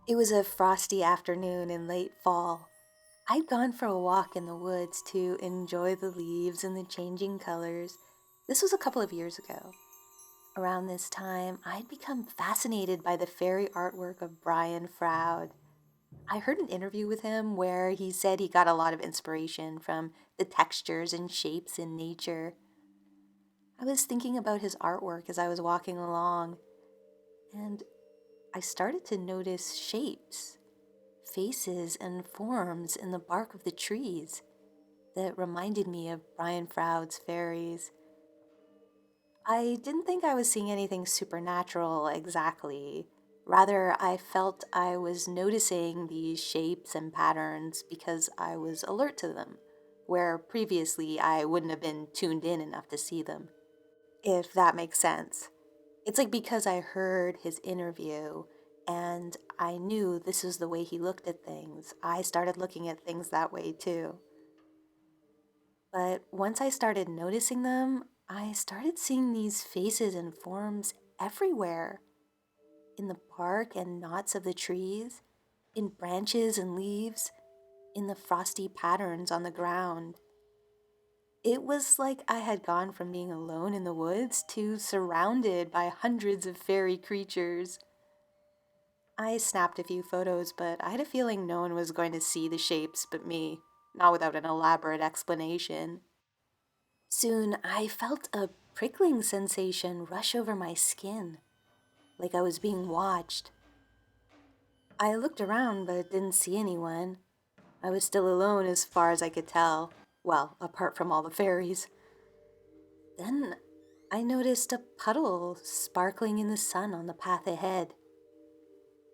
It was a frosty afternoon in late fall. I'd gone for a walk in the woods to enjoy the leaves and the changing colors. This was a couple of years ago. Around this time, I'd become fascinated by the fairy artwork of Brian Froud. I heard an interview with him where he said he got a lot of inspiration from the textures and shapes in nature. I was thinking about his artwork as I was walking along, and I started to notice shapes, faces, and forms in the bark of the trees that reminded me of Brian Froud's fairies. I didn't think I was seeing anything supernatural exactly. Rather, I felt I was noticing these shapes and patterns because I was alert to them, where previously I wouldn't have been tuned in enough to see them. If that makes sense. It's like because I heard his interview and I knew this was the way he looked at things, I started looking at things that way too. But once I started noticing them, I started seeing these faces and forms everywhere in the bark and knots of the trees, in branches and leaves, in the frosty patterns on the ground. It was like I had gone from being alone in the woods to surrounded by hundreds of fairy creatures. I snapped a few photos, but I had a feeling no one was going to see the shapes but me, not without an elaborate explanation. Soon I felt a prickling sensation rush over my skin, like I was being watched. I looked around but didn't see anyone. I was still alone as far as I could tell. Well, apart from all the fairies. Then I noticed a puddle sparkling in the sun on the path ahead.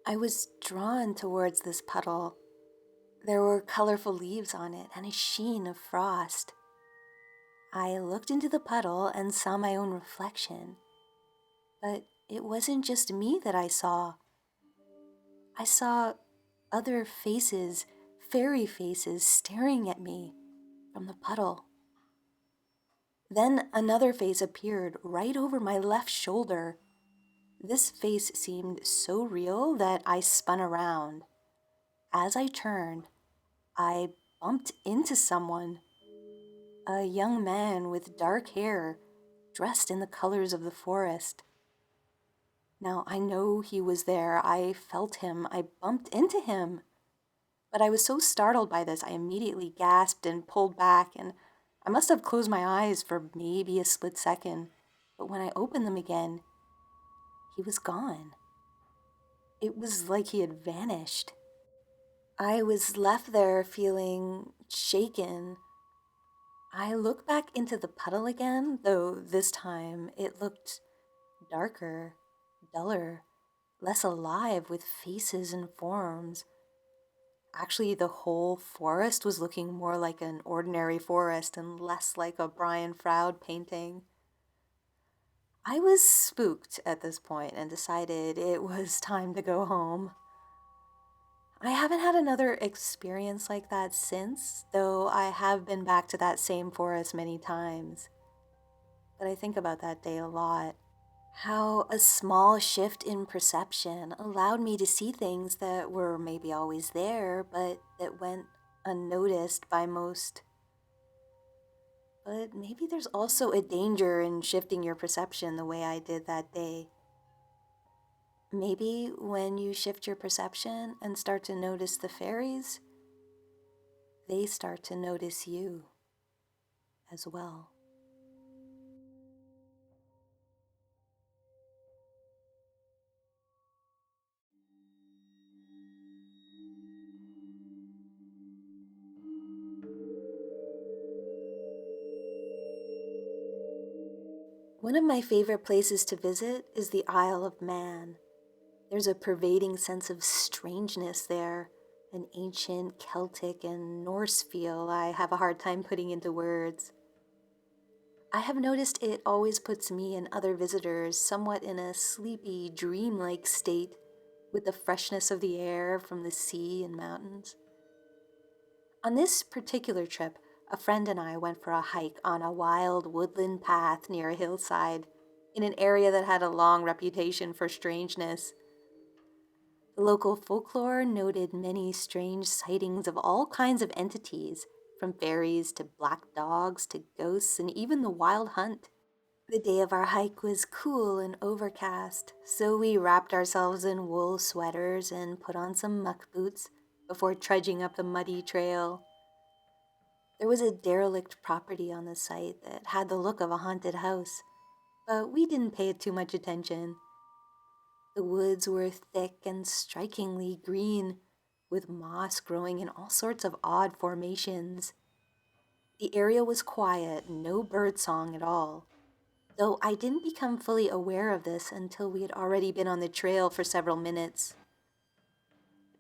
I was drawn towards this puddle. There were colorful leaves on it and a sheen of frost. I looked into the puddle and saw my own reflection. But it wasn't just me that I saw. I saw other faces, fairy faces, staring at me from the puddle. Then another face appeared right over my left shoulder. This face seemed so real that I spun around. As I turned, I bumped into someone, a young man with dark hair, dressed in the colors of the forest. Now I know he was there. I felt him. I bumped into him. But I was so startled by this, I immediately gasped and pulled back, and I must have closed my eyes for maybe a split second. But when I opened them again, he was gone. It was like he had vanished. I was left there feeling shaken. I looked back into the puddle again, though this time it looked darker, duller, less alive with faces and forms. Actually, the whole forest was looking more like an ordinary forest and less like a Brian Froud painting. I was spooked at this point and decided it was time to go home. I haven't had another experience like that since, though I have been back to that same forest many times. But I think about that day a lot. How a small shift in perception allowed me to see things that were maybe always there, but that went unnoticed by most. But maybe there's also a danger in shifting your perception the way I did that day. Maybe when you shift your perception and start to notice the fairies, they start to notice you as well. One of my favorite places to visit is the Isle of Man. There's a pervading sense of strangeness there, an ancient Celtic and Norse feel I have a hard time putting into words. I have noticed it always puts me and other visitors somewhat in a sleepy, dreamlike state with the freshness of the air from the sea and mountains. On this particular trip, a friend and I went for a hike on a wild woodland path near a hillside in an area that had a long reputation for strangeness. The local folklore noted many strange sightings of all kinds of entities, from fairies to black dogs to ghosts and even the wild hunt. The day of our hike was cool and overcast, so we wrapped ourselves in wool sweaters and put on some muck boots before trudging up the muddy trail. There was a derelict property on the site that had the look of a haunted house, but we didn't pay it too much attention. The woods were thick and strikingly green, with moss growing in all sorts of odd formations. The area was quiet, no bird song at all, though I didn't become fully aware of this until we had already been on the trail for several minutes.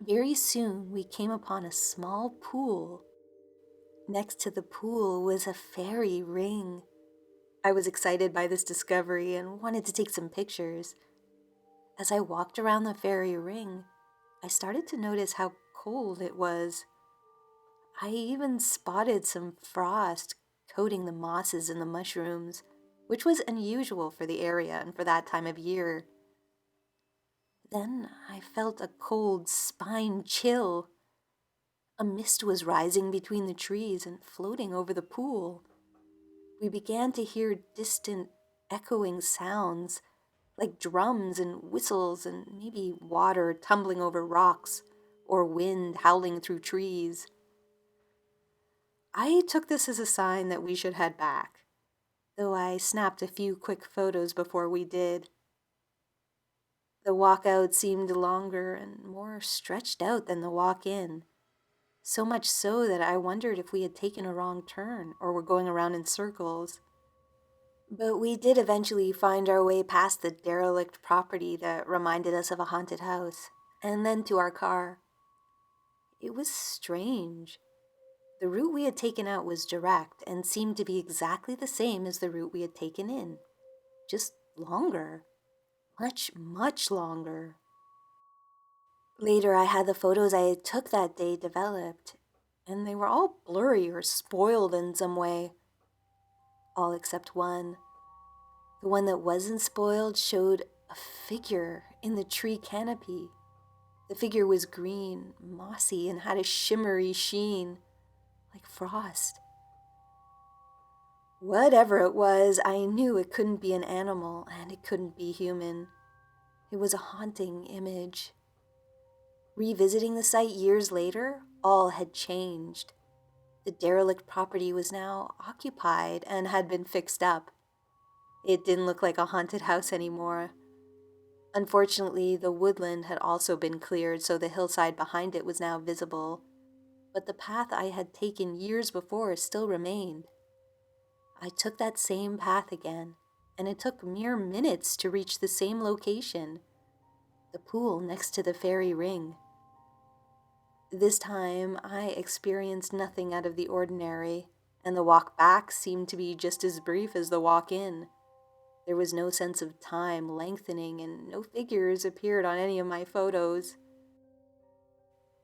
Very soon we came upon a small pool. Next to the pool was a fairy ring. I was excited by this discovery and wanted to take some pictures. As I walked around the fairy ring, I started to notice how cold it was. I even spotted some frost coating the mosses and the mushrooms, which was unusual for the area and for that time of year. Then I felt a cold spine chill. A mist was rising between the trees and floating over the pool. We began to hear distant, echoing sounds, like drums and whistles and maybe water tumbling over rocks or wind howling through trees. I took this as a sign that we should head back, though I snapped a few quick photos before we did. The walk out seemed longer and more stretched out than the walk in, so much so that I wondered if we had taken a wrong turn or were going around in circles. But we did eventually find our way past the derelict property that reminded us of a haunted house, and then to our car. It was strange. The route we had taken out was direct and seemed to be exactly the same as the route we had taken in, just longer. Much, much longer. Later, I had the photos I took that day developed, and they were all blurry or spoiled in some way. All except one. The one that wasn't spoiled showed a figure in the tree canopy. The figure was green, mossy, and had a shimmery sheen, like frost. Whatever it was, I knew it couldn't be an animal, and it couldn't be human. It was a haunting image. Revisiting the site years later, all had changed. The derelict property was now occupied and had been fixed up. It didn't look like a haunted house anymore. Unfortunately, the woodland had also been cleared, so the hillside behind it was now visible. But the path I had taken years before still remained. I took that same path again, and it took mere minutes to reach the same location, the pool next to the fairy ring. This time, I experienced nothing out of the ordinary, and the walk back seemed to be just as brief as the walk in. There was no sense of time lengthening, and no figures appeared on any of my photos.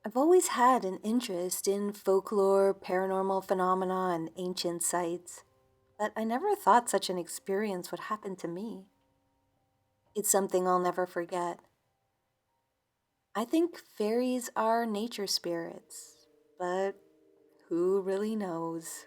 I've always had an interest in folklore, paranormal phenomena, and ancient sites, but I never thought such an experience would happen to me. It's something I'll never forget. I think fairies are nature spirits, but who really knows?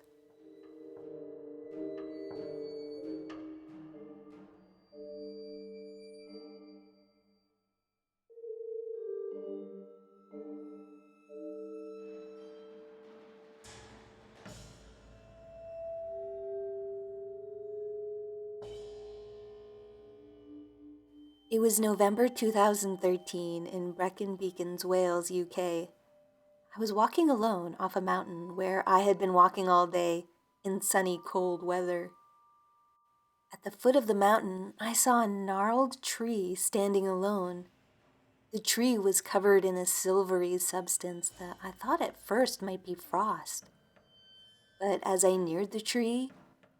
It was November 2013 in Brecon Beacons, Wales, UK. I was walking alone off a mountain where I had been walking all day in sunny, cold weather. At the foot of the mountain, I saw a gnarled tree standing alone. The tree was covered in a silvery substance that I thought at first might be frost. But as I neared the tree,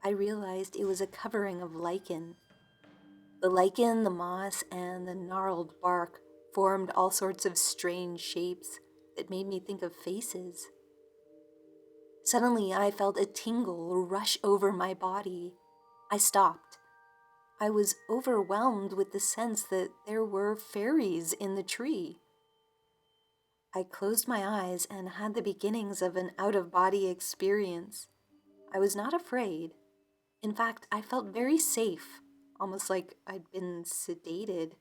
I realized it was a covering of lichen. The lichen, the moss, and the gnarled bark formed all sorts of strange shapes that made me think of faces. Suddenly, I felt a tingle rush over my body. I stopped. I was overwhelmed with the sense that there were fairies in the tree. I closed my eyes and had the beginnings of an out-of-body experience. I was not afraid. In fact, I felt very safe, almost like I'd been sedated.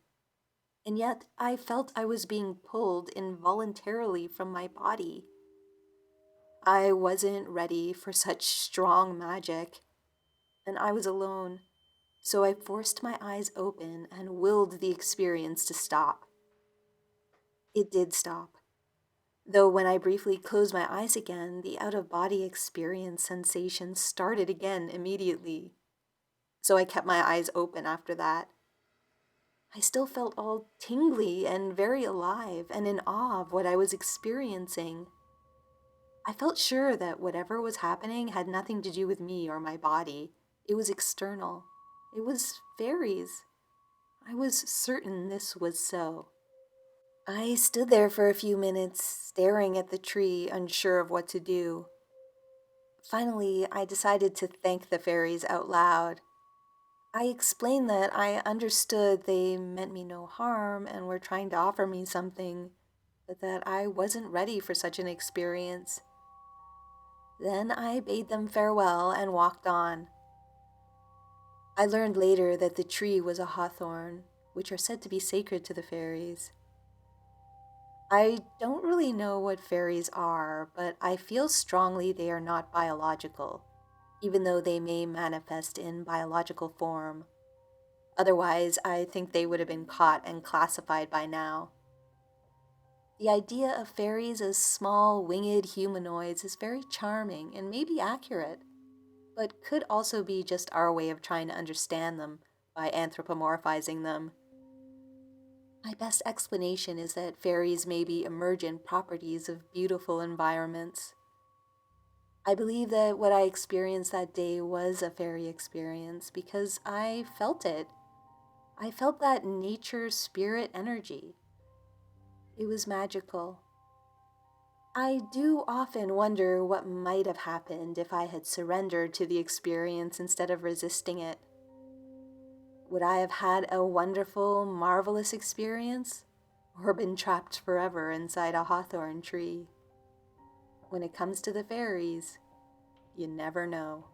And yet I felt I was being pulled involuntarily from my body. I wasn't ready for such strong magic, and I was alone, so I forced my eyes open and willed the experience to stop. It did stop, though when I briefly closed my eyes again, the out-of-body experience sensation started again immediately, so I kept my eyes open after that. I still felt all tingly and very alive and in awe of what I was experiencing. I felt sure that whatever was happening had nothing to do with me or my body. It was external. It was fairies. I was certain this was so. I stood there for a few minutes, staring at the tree, unsure of what to do. Finally, I decided to thank the fairies out loud. I explained that I understood they meant me no harm and were trying to offer me something, but that I wasn't ready for such an experience. Then I bade them farewell and walked on. I learned later that the tree was a hawthorn, which are said to be sacred to the fairies. I don't really know what fairies are, but I feel strongly they are not biological, even though they may manifest in biological form. Otherwise, I think they would have been caught and classified by now. The idea of fairies as small, winged humanoids is very charming and may be accurate, but could also be just our way of trying to understand them by anthropomorphizing them. My best explanation is that fairies may be emergent properties of beautiful environments. I believe that what I experienced that day was a fairy experience because I felt it. I felt that nature spirit energy. It was magical. I do often wonder what might have happened if I had surrendered to the experience instead of resisting it. Would I have had a wonderful, marvelous experience, or been trapped forever inside a hawthorn tree? When it comes to the fairies, you never know.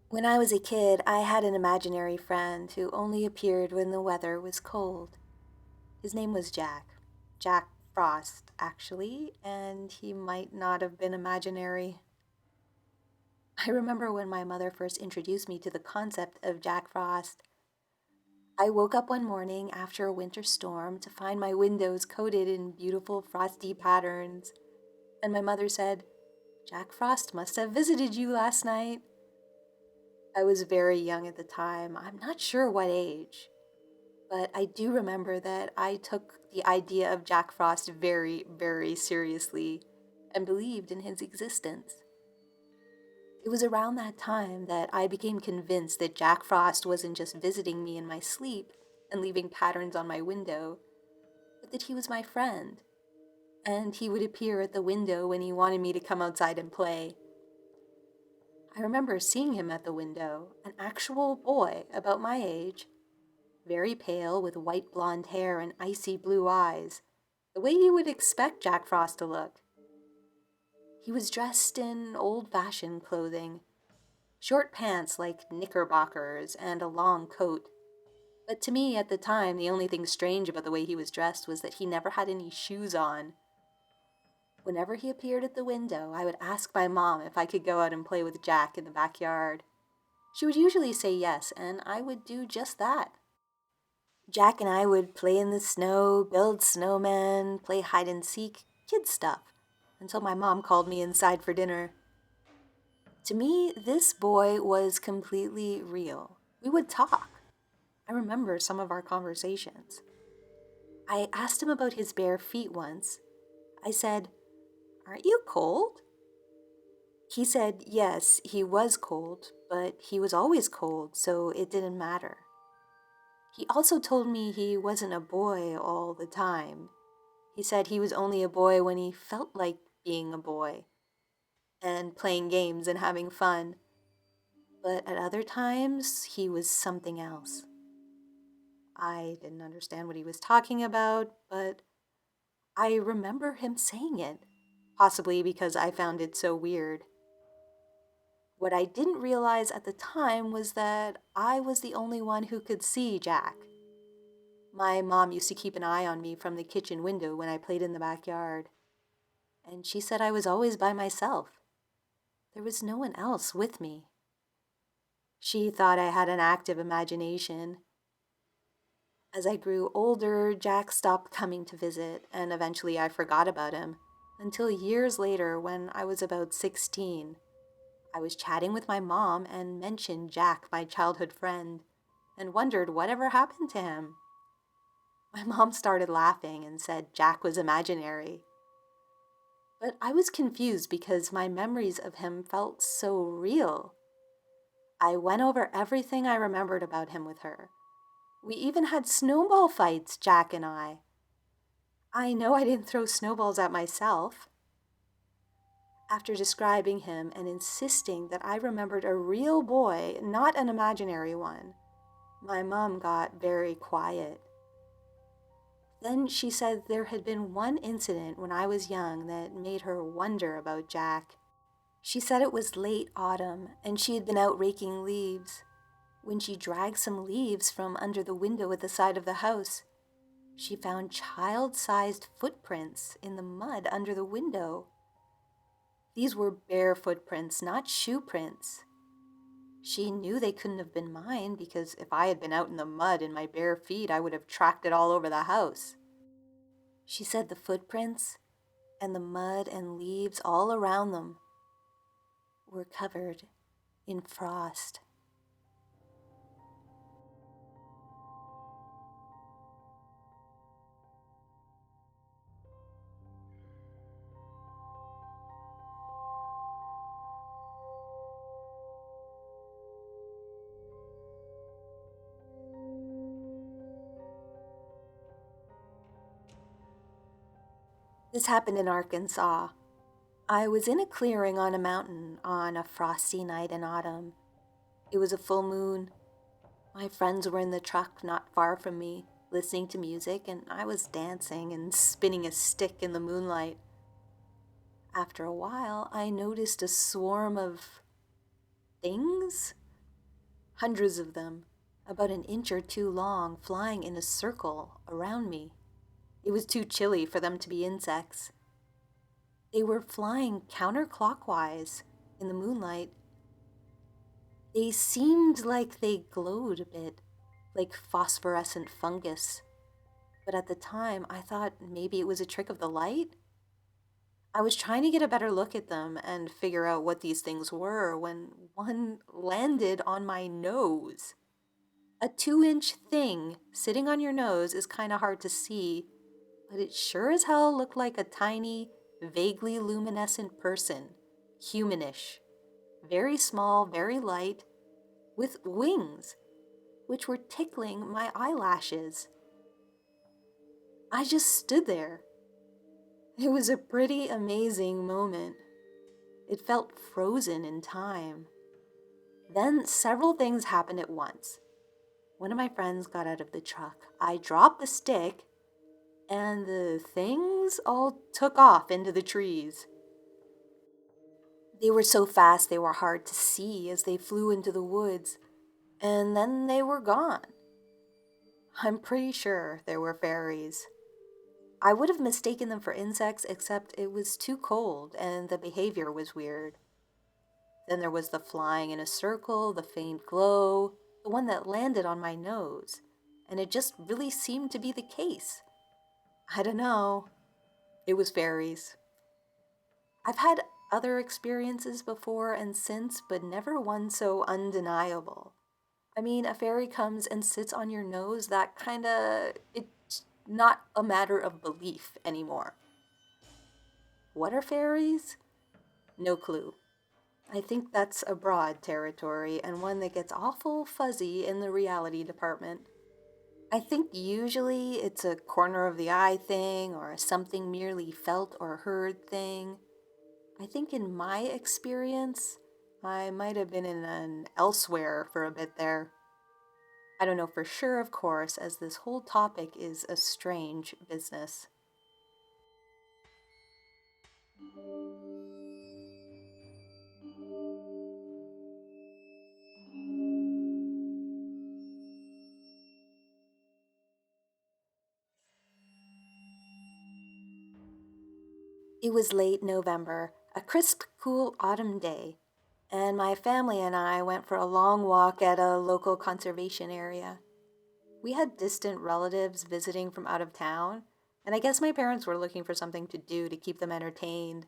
When I was a kid, I had an imaginary friend who only appeared when the weather was cold. His name was Jack. Jack Frost, actually, and he might not have been imaginary. I remember when my mother first introduced me to the concept of Jack Frost. I woke up one morning after a winter storm to find my windows coated in beautiful frosty patterns, and my mother said, "Jack Frost must have visited you last night." I was very young at the time. I'm not sure what age, but I do remember that I took the idea of Jack Frost very, very seriously and believed in his existence. It was around that time that I became convinced that Jack Frost wasn't just visiting me in my sleep and leaving patterns on my window, but that he was my friend, and he would appear at the window when he wanted me to come outside and play. I remember seeing him at the window, an actual boy about my age, very pale with white blonde hair and icy blue eyes, the way you would expect Jack Frost to look. He was dressed in old-fashioned clothing, short pants like knickerbockers and a long coat. But to me at the time, the only thing strange about the way he was dressed was that he never had any shoes on. Whenever he appeared at the window, I would ask my mom if I could go out and play with Jack in the backyard. She would usually say yes, and I would do just that. Jack and I would play in the snow, build snowmen, play hide and seek, kid stuff, until my mom called me inside for dinner. To me, this boy was completely real. We would talk. I remember some of our conversations. I asked him about his bare feet once. I said, "Aren't you cold?" He said, yes, he was cold, but he was always cold, so it didn't matter. He also told me he wasn't a boy all the time. He said he was only a boy when he felt like being a boy. and playing games and having fun. But at other times, he was something else. I didn't understand what he was talking about, but I remember him saying it, possibly because I found it so weird. What I didn't realize at the time was that I was the only one who could see Jack. My mom used to keep an eye on me from the kitchen window when I played in the backyard, and she said I was always by myself. There was no one else with me. She thought I had an active imagination. As I grew older, Jack stopped coming to visit, and eventually I forgot about him, until years later when I was about 16. I was chatting with my mom and mentioned Jack, my childhood friend, and wondered whatever happened to him. My mom started laughing and said Jack was imaginary. But I was confused because my memories of him felt so real. I went over everything I remembered about him with her. We even had snowball fights, Jack and I. I know I didn't throw snowballs at myself. After describing him and insisting that I remembered a real boy, not an imaginary one, my mom got very quiet. Then she said there had been one incident when I was young that made her wonder about Jack. She said it was late autumn and she had been out raking leaves. When she dragged some leaves from under the window at the side of the house, she found child-sized footprints in the mud under the window. These were bare footprints, not shoe prints. She knew they couldn't have been mine because if I had been out in the mud in my bare feet, I would have tracked it all over the house. She said the footprints and the mud and leaves all around them were covered in frost. This happened in Arkansas. I was in a clearing on a mountain on a frosty night in autumn. It was a full moon. My friends were in the truck not far from me, listening to music, and I was dancing and spinning a stick in the moonlight. After a while, I noticed a swarm of things, hundreds of them, about an inch or two long, flying in a circle around me. It was too chilly for them to be insects. They were flying counterclockwise in the moonlight. They seemed like they glowed a bit, like phosphorescent fungus. But at the time, I thought maybe it was a trick of the light. I was trying to get a better look at them and figure out what these things were when one landed on my nose. A 2-inch thing sitting on your nose is kind of hard to see, but it sure as hell looked like a tiny, vaguely luminescent person, humanish, very small, very light, with wings, which were tickling my eyelashes. I just stood there. It was a pretty amazing moment. It felt frozen in time. Then several things happened at once. One of my friends got out of the truck. I dropped the stick, and the things all took off into the trees. They were so fast they were hard to see as they flew into the woods, and then they were gone. I'm pretty sure they were fairies. I would have mistaken them for insects, except it was too cold and the behavior was weird. Then there was the flying in a circle, the faint glow, the one that landed on my nose, and it just really seemed to be the case. I don't know. It was fairies. I've had other experiences before and since, but never one so undeniable. I mean, a fairy comes and sits on your nose, that kinda, it's not a matter of belief anymore. What are fairies? No clue. I think that's a broad territory and one that gets awful fuzzy in the reality department. I think usually it's a corner of the eye thing or a something merely felt or heard thing. I think in my experience, I might have been in an elsewhere for a bit there. I don't know for sure, of course, as this whole topic is a strange business. It was late November, a crisp, cool autumn day, and my family and I went for a long walk at a local conservation area. We had distant relatives visiting from out of town, and I guess my parents were looking for something to do to keep them entertained.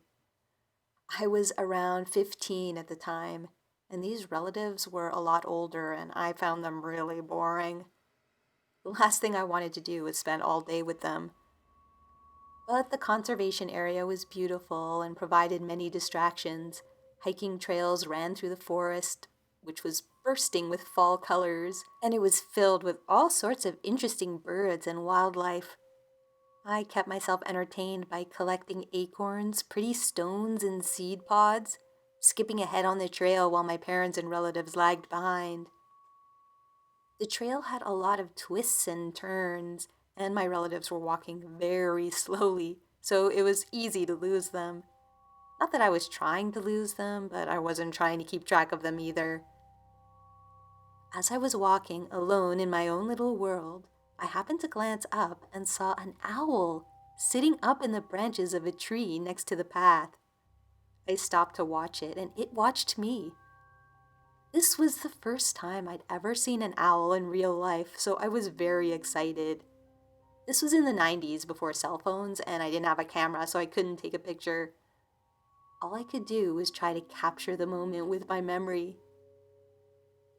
I was around 15 at the time, and these relatives were a lot older, and I found them really boring. The last thing I wanted to do was spend all day with them. But the conservation area was beautiful and provided many distractions. Hiking trails ran through the forest, which was bursting with fall colors, and it was filled with all sorts of interesting birds and wildlife. I kept myself entertained by collecting acorns, pretty stones, and seed pods, skipping ahead on the trail while my parents and relatives lagged behind. The trail had a lot of twists and turns, and my relatives were walking very slowly, so it was easy to lose them. Not that I was trying to lose them, but I wasn't trying to keep track of them either. As I was walking alone in my own little world, I happened to glance up and saw an owl sitting up in the branches of a tree next to the path. I stopped to watch it, and it watched me. This was the first time I'd ever seen an owl in real life, so I was very excited. This was in the 90s before cell phones, and I didn't have a camera, so I couldn't take a picture. All I could do was try to capture the moment with my memory.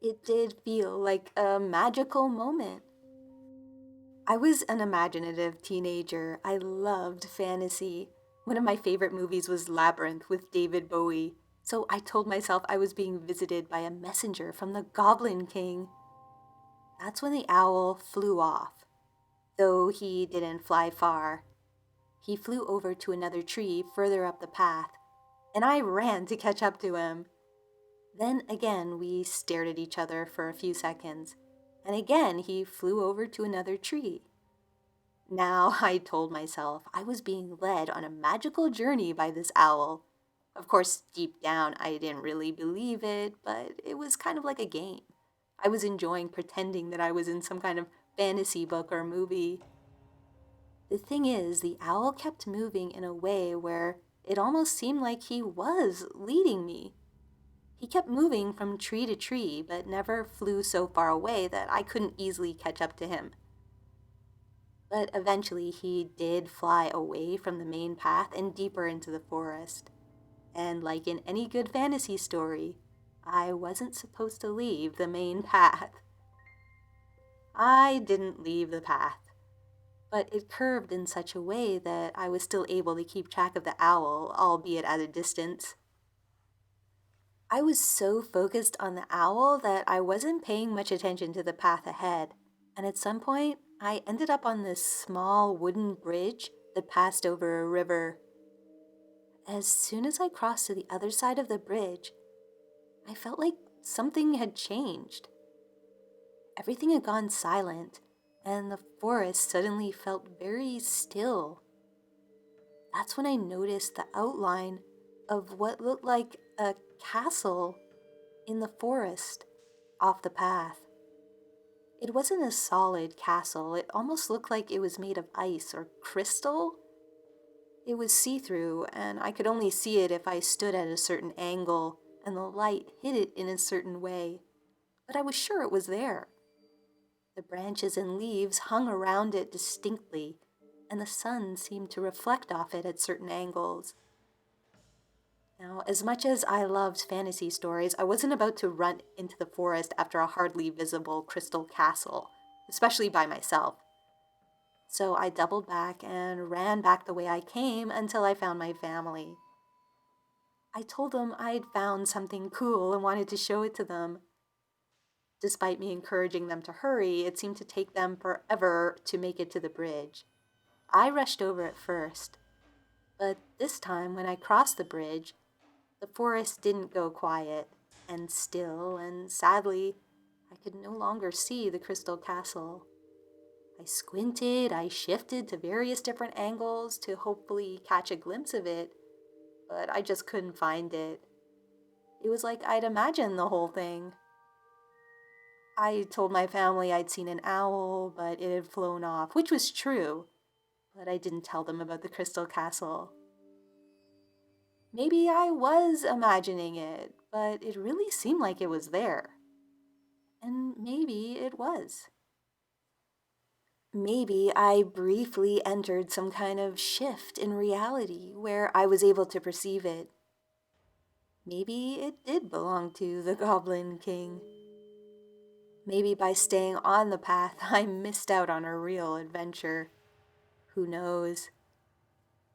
It did feel like a magical moment. I was an imaginative teenager. I loved fantasy. One of my favorite movies was Labyrinth with David Bowie, so I told myself I was being visited by a messenger from the Goblin King. That's when the owl flew off, though he didn't fly far. He flew over to another tree further up the path, and I ran to catch up to him. Then again, we stared at each other for a few seconds, and again he flew over to another tree. Now I told myself I was being led on a magical journey by this owl. Of course, deep down, I didn't really believe it, but it was kind of like a game. I was enjoying pretending that I was in some kind of fantasy book or movie. The thing is, the owl kept moving in a way where it almost seemed like he was leading me. He kept moving from tree to tree, but never flew so far away that I couldn't easily catch up to him. But eventually he did fly away from the main path and deeper into the forest. And like in any good fantasy story, I wasn't supposed to leave the main path. I didn't leave the path, but it curved in such a way that I was still able to keep track of the owl, albeit at a distance. I was so focused on the owl that I wasn't paying much attention to the path ahead, and at some point, I ended up on this small wooden bridge that passed over a river. As soon as I crossed to the other side of the bridge, I felt like something had changed. Everything had gone silent, and the forest suddenly felt very still. That's when I noticed the outline of what looked like a castle in the forest off the path. It wasn't a solid castle. It almost looked like it was made of ice or crystal. It was see-through, and I could only see it if I stood at a certain angle and the light hit it in a certain way. But I was sure it was there. The branches and leaves hung around it distinctly, and the sun seemed to reflect off it at certain angles. Now, as much as I loved fantasy stories, I wasn't about to run into the forest after a hardly visible crystal castle, especially by myself. So I doubled back and ran back the way I came until I found my family. I told them I'd found something cool and wanted to show it to them. Despite me encouraging them to hurry, it seemed to take them forever to make it to the bridge. I rushed over at first, but this time when I crossed the bridge, The forest didn't go quiet and still, and sadly, I could no longer see the crystal castle. I squinted, I shifted to various different angles to hopefully catch a glimpse of it, but I just couldn't find it. It was like I'd imagined the whole thing. I told my family I'd seen an owl, but it had flown off, which was true, but I didn't tell them about the crystal castle. Maybe I was imagining it, but it really seemed like it was there. And maybe it was. Maybe I briefly entered some kind of shift in reality where I was able to perceive it. Maybe it did belong to the Goblin King. Maybe by staying on the path, I missed out on a real adventure. Who knows?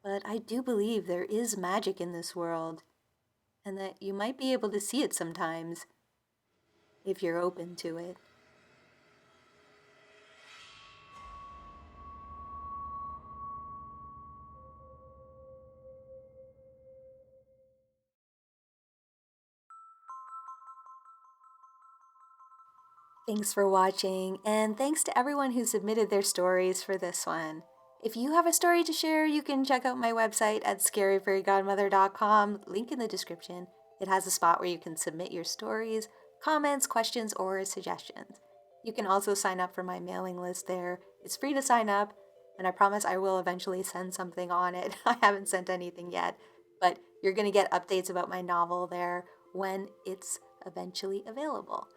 But I do believe there is magic in this world, and that you might be able to see it sometimes, if you're open to it. Thanks for watching, and thanks to everyone who submitted their stories for this one. If you have a story to share, you can check out my website at scaryfairygodmother.com, link in the description. It has a spot where you can submit your stories, comments, questions, or suggestions. You can also sign up for my mailing list there. It's free to sign up, and I promise I will eventually send something on it. I haven't sent anything yet, but you're going to get updates about my novel there when it's eventually available.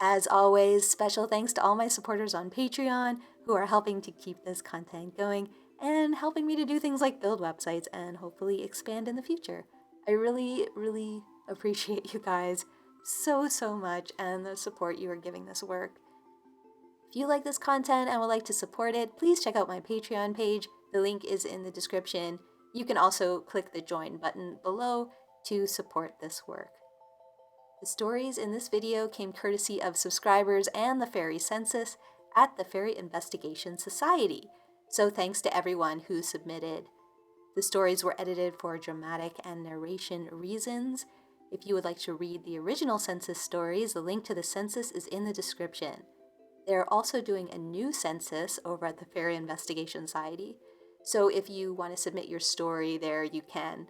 As always, special thanks to all my supporters on Patreon who are helping to keep this content going and helping me to do things like build websites and hopefully expand in the future. I really, really appreciate you guys so much and the support you are giving this work. If you like this content and would like to support it, please check out my Patreon page. The link is in the description. You can also click the join button below to support this work. The stories in this video came courtesy of subscribers and the Fairy Census at the Fairy Investigation Society, so thanks to everyone who submitted. The stories were edited for dramatic and narration reasons. If you would like to read the original census stories, the link to the census is in the description. They're also doing a new census over at the Fairy Investigation Society, so if you want to submit your story there, you can.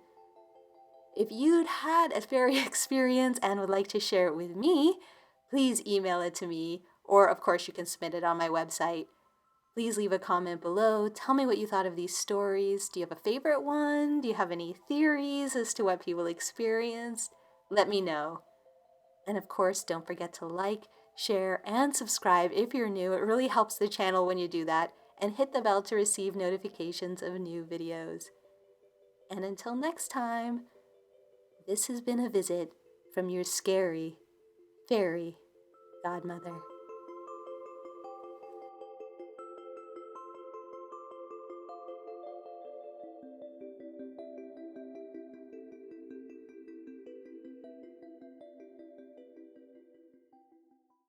If you'd had a fairy experience and would like to share it with me, please email it to me, or of course you can submit it on my website. Please leave a comment below. Tell me what you thought of these stories. Do you have a favorite one? Do you have any theories as to what people experienced? Let me know. And of course, don't forget to like, share, and subscribe if you're new. It really helps the channel when you do that. And hit the bell to receive notifications of new videos. And until next time, this has been a visit from your scary fairy godmother.